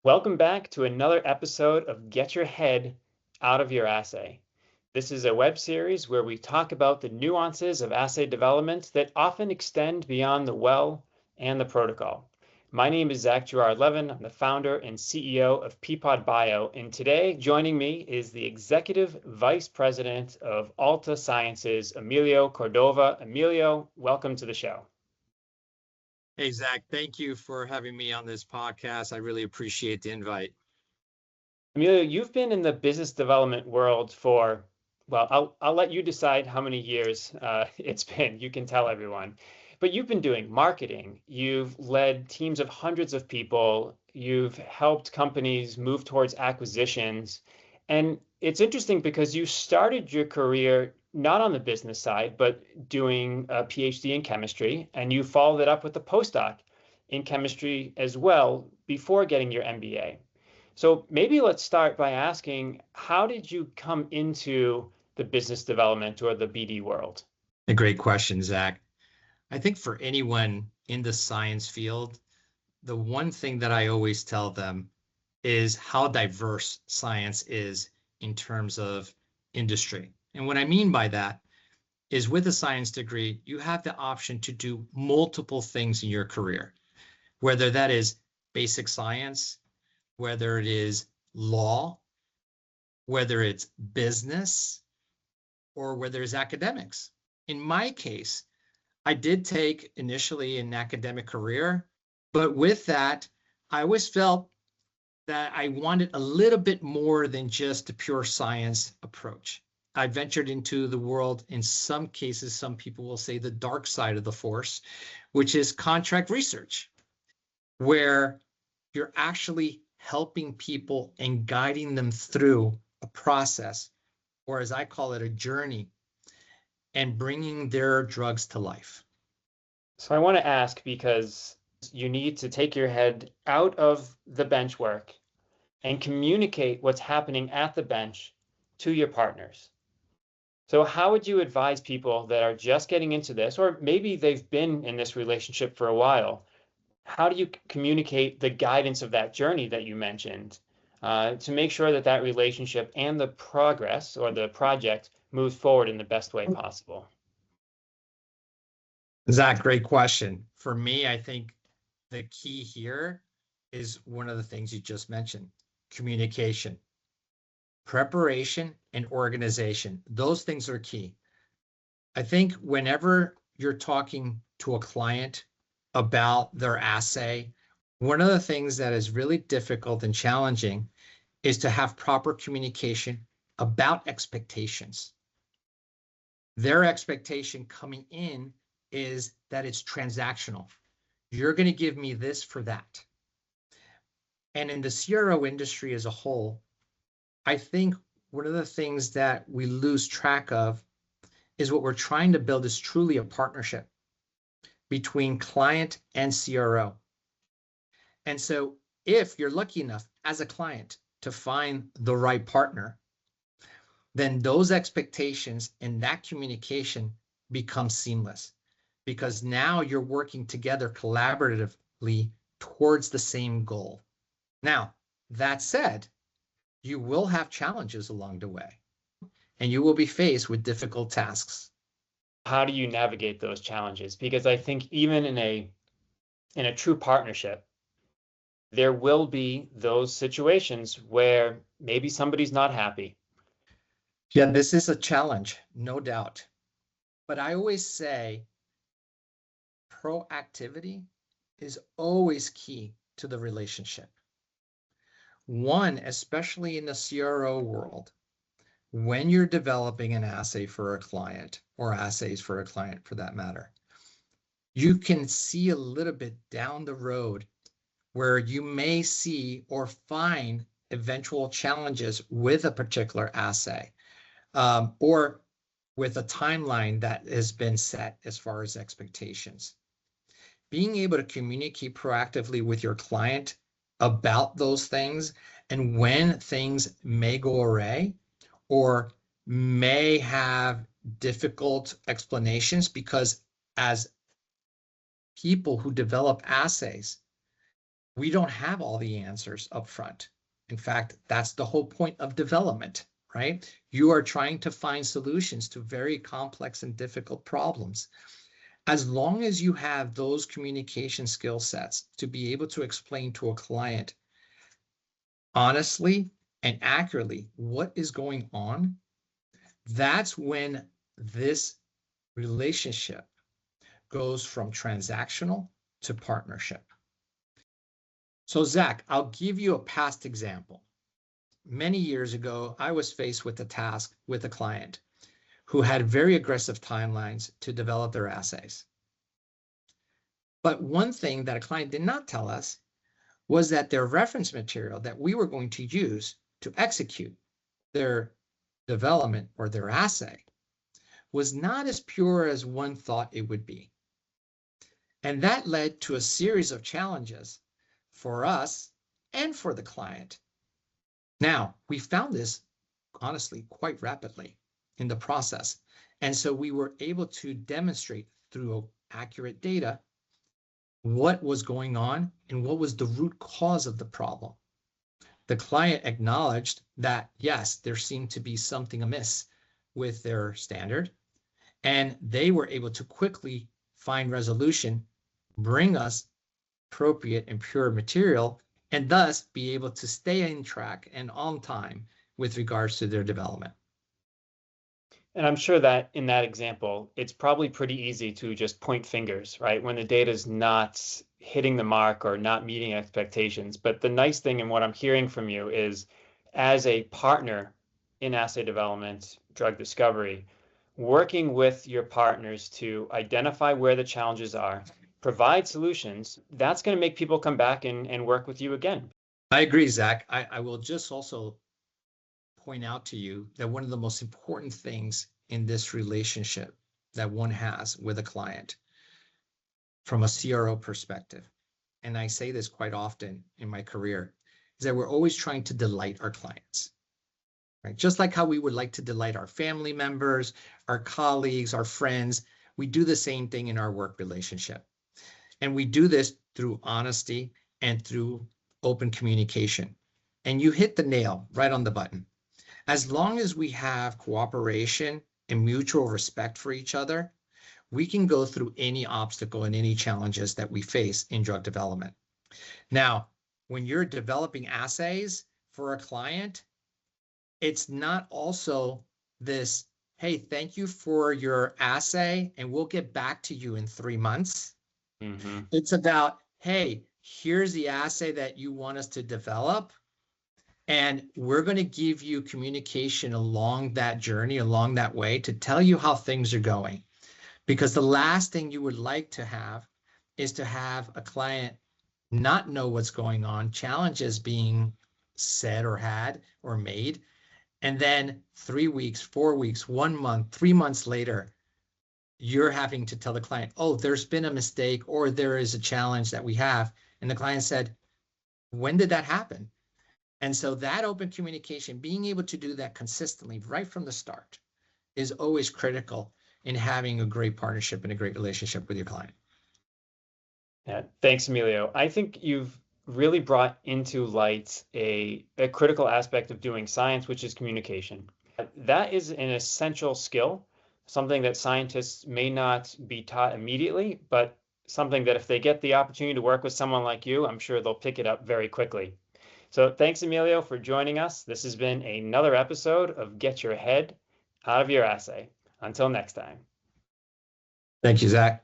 Welcome back to another episode of Get Your Head Out of Your Assay. This is a web series where we talk about the nuances of assay development that often extend beyond the well and the protocol. My name is Zach Gerard-Levin. I'm the founder and CEO of Peapod Bio, and today joining me is the Executive Vice President of Altasciences, Emilio Cordova. Emilio, welcome to the show. Hey, Zach, thank you for having me on this podcast. I really appreciate the invite. Emilio, you've been in the business development world for, well, I'll let you decide how many years it's been. You can tell everyone. But you've been doing marketing. You've led teams of hundreds of people. You've helped companies move towards acquisitions. And it's interesting because you started your career not on the business side, but doing a PhD in chemistry, and you followed it up with a postdoc in chemistry as well before getting your MBA. So maybe let's start by asking, how did you come into the business development or the BD world? A great question, Zach. I think for anyone in the science field, the one thing that I always tell them is how diverse science is in terms of industry. And what I mean by that is with a science degree, you have the option to do multiple things in your career, whether that is basic science, whether it is law, whether it's business, or whether it's academics. In my case, I did take initially an academic career, but with that, I always felt that I wanted a little bit more than just a pure science approach. I ventured into the world, in some cases, some people will say the dark side of the force, which is contract research, where you're actually helping people and guiding them through a process, or as I call it, a journey, and bringing their drugs to life. So I want to ask, because you need to take your head out of the bench work and communicate what's happening at the bench to your partners. So how would you advise people that are just getting into this, or maybe they've been in this relationship for a while? How do you communicate the guidance of that journey that you mentioned to make sure that that relationship and the progress or the project moves forward in the best way possible? Zach, great question. For me, I think the key here is one of the things you just mentioned, communication. Preparation and organization. Those things are key. I think whenever you're talking to a client about their assay, one of the things that is really difficult and challenging is to have proper communication about expectations. Their expectation coming in is that it's transactional. You're going to give me this for that. And in the CRO industry as a whole, I think one of the things that we lose track of is what we're trying to build is truly a partnership between client and CRO. And so if you're lucky enough as a client to find the right partner, then those expectations and that communication become seamless, because now you're working together collaboratively towards the same goal. Now, that said, you will have challenges along the way, and you will be faced with difficult tasks. How do you navigate those challenges? Because I think even in a true partnership, there will be those situations where maybe somebody's not happy. Yeah, this is a challenge, no doubt. But I always say proactivity is always key to the relationship. One, especially in the CRO world, when you're developing an assay for a client, or assays for a client for that matter, you can see a little bit down the road where you may see or find eventual challenges with a particular assay, or with a timeline that has been set as far as expectations. Being able to communicate proactively with your client about those things and when things may go awry or may have difficult explanations, because as people who develop assays, We don't have all the answers up front. In fact, that's the whole point of development, right? You are trying to find solutions to very complex and difficult problems. As long as you have those communication skill sets to be able to explain to a client honestly and accurately what is going on, that's when this relationship goes from transactional to partnership. So Zach, I'll give you a past example. Many years ago, I was faced with a task with a client who had very aggressive timelines to develop their assays. But one thing that a client did not tell us was that their reference material that we were going to use to execute their development or their assay was not as pure as one thought it would be. And that led to a series of challenges for us and for the client. Now, we found this, honestly, quite rapidly in the process. And so we were able to demonstrate through accurate data what was going on and what was the root cause of the problem. The client acknowledged that, yes, there seemed to be something amiss with their standard, and they were able to quickly find resolution, bring us appropriate and pure material, and thus be able to stay in track and on time with regards to their development. And I'm sure that in that example, it's probably pretty easy to just point fingers, right? When the data is not hitting the mark or not meeting expectations. But the nice thing and what I'm hearing from you is, as a partner in assay development, drug discovery, working with your partners to identify where the challenges are, provide solutions, that's going to make people come back and work with you again. I agree, Zach. I will just also point out to you that one of the most important things in this relationship that one has with a client from a CRO perspective, and I say this quite often in my career, is that we're always trying to delight our clients, right? Just like how we would like to delight our family members, our colleagues, our friends, we do the same thing in our work relationship. And we do this through honesty and through open communication. And you hit the nail right on the button. As long as we have cooperation and mutual respect for each other, we can go through any obstacle and any challenges that we face in drug development. Now, when you're developing assays for a client, it's not also this, hey, thank you for your assay and we'll get back to you in 3 months. Mm-hmm. It's about, hey, here's the assay that you want us to develop. And we're going to give you communication along that journey, along that way, to tell you how things are going. Because the last thing you would like to have is to have a client not know what's going on, challenges being said or had or made, and then 3 weeks, 4 weeks, 1 month, 3 months later, you're having to tell the client, oh, there's been a mistake or there is a challenge that we have. And the client said, when did that happen? And so that open communication, being able to do that consistently right from the start, is always critical in having a great partnership and a great relationship with your client. Yeah, thanks, Emilio. I think you've really brought into light a critical aspect of doing science, which is communication. That is an essential skill, something that scientists may not be taught immediately, but something that if they get the opportunity to work with someone like you, I'm sure they'll pick it up very quickly. So thanks, Emilio, for joining us. This has been another episode of Get Your Head Out of Your Assay. Until next time. Thank you, Zach.